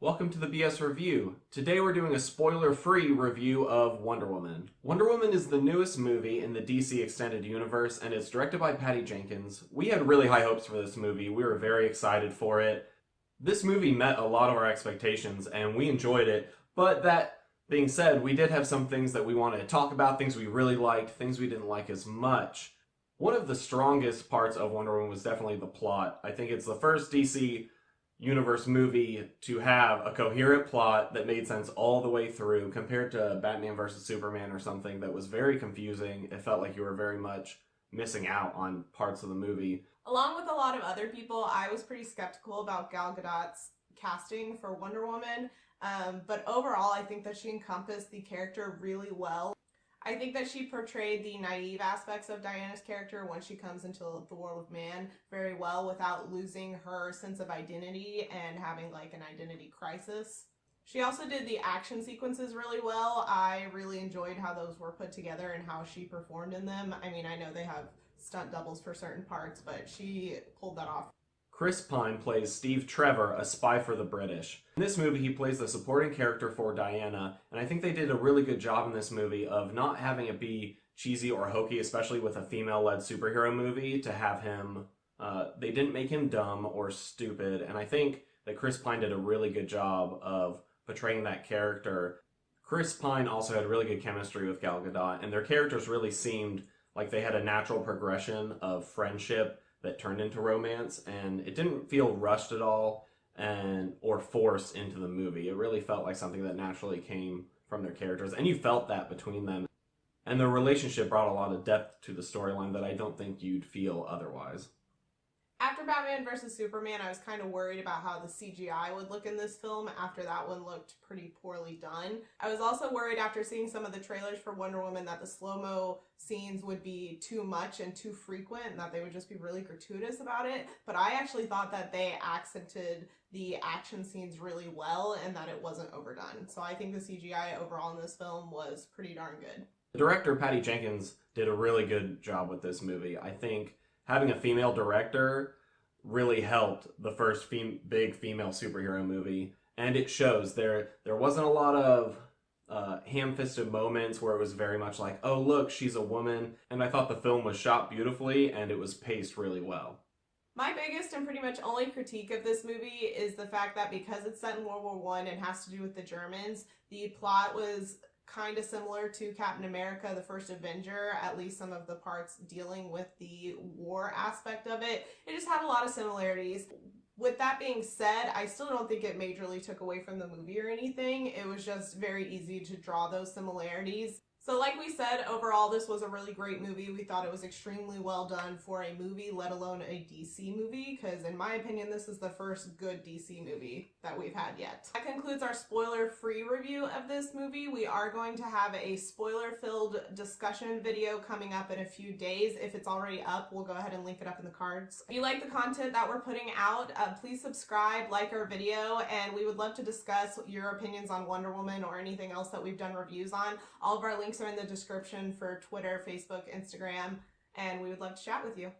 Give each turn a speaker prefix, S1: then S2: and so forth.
S1: Welcome to the BS Review. Today we're doing a spoiler-free review of Wonder Woman. Wonder Woman is the newest movie in the DC Extended Universe, and it's directed by Patty Jenkins. We had really high hopes for this movie. We were very excited for it. This movie met a lot of our expectations, and we enjoyed it. But that being said, we did have some things that we wanted to talk about, things we really liked, things we didn't like as much. One of the strongest parts of Wonder Woman was definitely the plot. I think it's the first DC universe movie to have a coherent plot that made sense all the way through, compared to Batman vs. Superman or something that was very confusing. It felt like you were very much missing out on parts of the movie.
S2: Along with a lot of other people, I was pretty skeptical about Gal Gadot's casting for Wonder Woman, but overall I think that she encompassed the character really well. I think that she portrayed the naive aspects of Diana's character when she comes into the world of man very well without losing her sense of identity and having like an identity crisis. She also did the action sequences really well. I really enjoyed how those were put together and how she performed in them. I mean, I know they have stunt doubles for certain parts, but she pulled that off.
S1: Chris Pine plays Steve Trevor, a spy for the British. In this movie, he plays the supporting character for Diana, and I think they did a really good job in this movie of not having it be cheesy or hokey, especially with a female-led superhero movie, to have him, they didn't make him dumb or stupid, and I think that Chris Pine did a really good job of portraying that character. Chris Pine also had really good chemistry with Gal Gadot, and their characters really seemed like they had a natural progression of friendship that turned into romance, and it didn't feel rushed at all or forced into the movie. It really felt like something that naturally came from their characters, and you felt that between them. And their relationship brought a lot of depth to the storyline that I don't think you'd feel otherwise.
S2: After Batman vs. Superman, I was kind of worried about how the CGI would look in this film after that one looked pretty poorly done. I was also worried after seeing some of the trailers for Wonder Woman that the slow-mo scenes would be too much and too frequent and that they would just be really gratuitous about it. But I actually thought that they accented the action scenes really well and that it wasn't overdone. So I think the CGI overall in this film was pretty darn good.
S1: The director, Patty Jenkins, did a really good job with this movie. I think having a female director really helped the first big female superhero movie, and it shows. There wasn't a lot of ham-fisted moments where it was very much like, oh look, she's a woman, and I thought the film was shot beautifully and it was paced really well.
S2: My biggest and pretty much only critique of this movie is the fact that because it's set in World War I and has to do with the Germans, the plot was kind of similar to Captain America, the First Avenger, at least some of the parts dealing with the war aspect of it. It just had a lot of similarities. With that being said, I still don't think it majorly took away from the movie or anything. It was just very easy to draw those similarities. So like we said, overall this was a really great movie. We thought it was extremely well done for a movie, let alone a DC movie, because in my opinion this is the first good DC movie that we've had yet. That concludes our spoiler-free review of this movie. We are going to have a spoiler-filled discussion video coming up in a few days. If it's already up, we'll go ahead and link it up in the cards. If you like the content that we're putting out, please subscribe, like our video, and we would love to discuss your opinions on Wonder Woman or anything else that we've done reviews on. All of our links are in the description for Twitter, Facebook, Instagram, and we would love to chat with you.